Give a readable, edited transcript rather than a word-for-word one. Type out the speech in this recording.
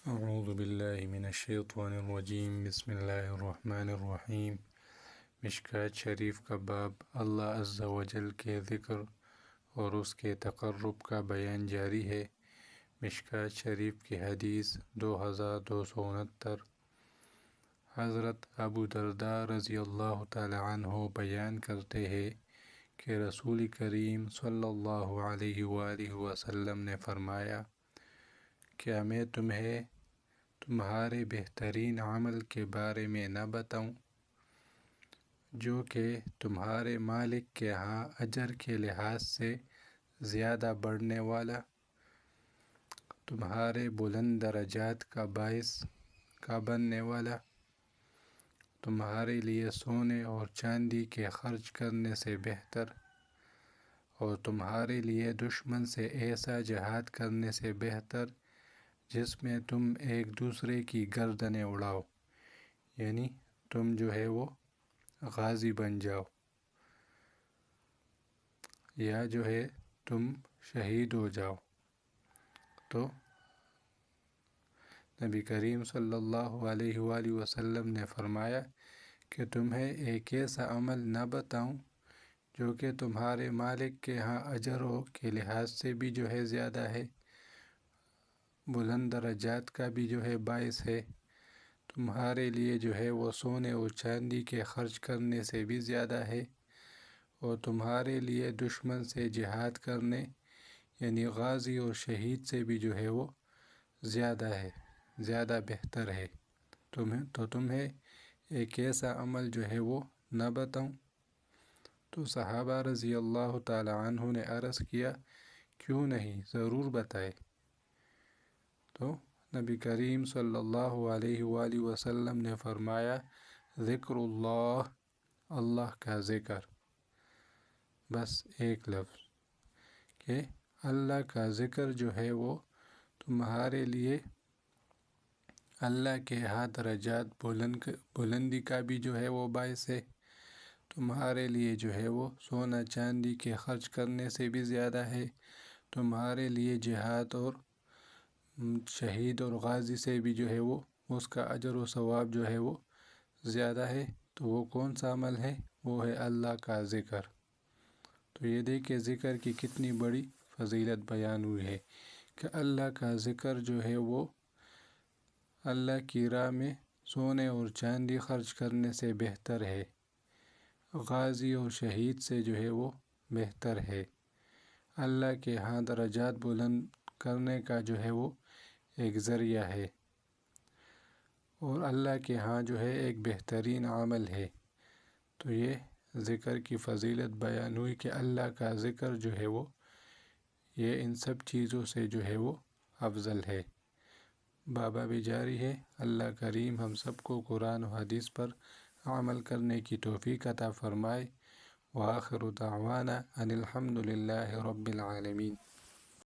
اعوذ باللہ من الشیطان الرجیم بسم اللہ الرحمن الرحیم۔ مشکوٰۃ شریف کا باب اللہ عز و جل کے ذکر اور اس کے تقرب کا بیان جاری ہے۔ مشکوٰۃ شریف کی حدیث 2269۔ حضرت ابو درداء رضی اللہ تعالی عنہ بیان کرتے ہیں کہ رسول کریم صلی اللہ علیہ وآلہ وسلم نے فرمایا، کیا میں تمہیں تمہارے بہترین عمل کے بارے میں نہ بتاؤں جو کہ تمہارے مالک کے ہاں اجر کے لحاظ سے زیادہ بڑھنے والا، تمہارے بلند درجات کا باعث کا بننے والا، تمہارے لیے سونے اور چاندی کے خرچ کرنے سے بہتر، اور تمہارے لیے دشمن سے ایسا جہاد کرنے سے بہتر جس میں تم ایک دوسرے کی گردنیں اڑاؤ، یعنی تم جو ہے وہ غازی بن جاؤ، یا جو ہے تم شہید ہو جاؤ۔ تو نبی کریم صلی اللہ علیہ وآلہ وسلم نے فرمایا کہ تمہیں ایک ایسا عمل نہ بتاؤں جو کہ تمہارے مالک کے ہاں اجروں کے لحاظ سے بھی جو ہے زیادہ ہے، بلند درجات کا بھی جو ہے باعث ہے، تمہارے لیے جو ہے وہ سونے اور چاندی کے خرچ کرنے سے بھی زیادہ ہے، اور تمہارے لیے دشمن سے جہاد کرنے یعنی غازی اور شہید سے بھی جو ہے وہ زیادہ ہے، زیادہ بہتر ہے۔ تمہیں ایک ایسا عمل جو ہے وہ نہ بتاؤں؟ تو صحابہ رضی اللہ تعالی عنہ نے عرض کیا، کیوں نہیں، ضرور بتائے۔ تو نبی کریم صلی اللہ علیہ وآلہ وسلم نے فرمایا، ذکر اللہ، اللہ کا ذکر، بس ایک لفظ کہ اللہ کا ذکر جو ہے وہ تمہارے لیے اللہ کے ہاں درجات بلندی کا بھی جو ہے وہ باعث ہے، تمہارے لیے جو ہے وہ سونا چاندی کے خرچ کرنے سے بھی زیادہ ہے، تمہارے لیے جہاد اور شہید اور غازی سے بھی جو ہے وہ اس کا اجر و ثواب جو ہے وہ زیادہ ہے۔ تو وہ کون سا عمل ہے؟ وہ ہے اللہ کا ذکر۔ تو یہ دیکھیں ذکر کی کتنی بڑی فضیلت بیان ہوئی ہے کہ اللہ کا ذکر جو ہے وہ اللہ کی راہ میں سونے اور چاندی خرچ کرنے سے بہتر ہے، غازی اور شہید سے جو ہے وہ بہتر ہے، اللہ کے ہاں درجات بلند کرنے کا جو ہے وہ ایک ذریعہ ہے، اور اللہ کے ہاں جو ہے ایک بہترین عمل ہے۔ تو یہ ذکر کی فضیلت بیان ہوئی کہ اللہ کا ذکر جو ہے وہ یہ ان سب چیزوں سے جو ہے وہ افضل ہے۔ بابا بھی جاری ہے۔ اللہ کریم ہم سب کو قرآن و حدیث پر عمل کرنے کی توفیق عطا فرمائے۔ وآخر دعوانا ان الحمد للہ رب العالمین۔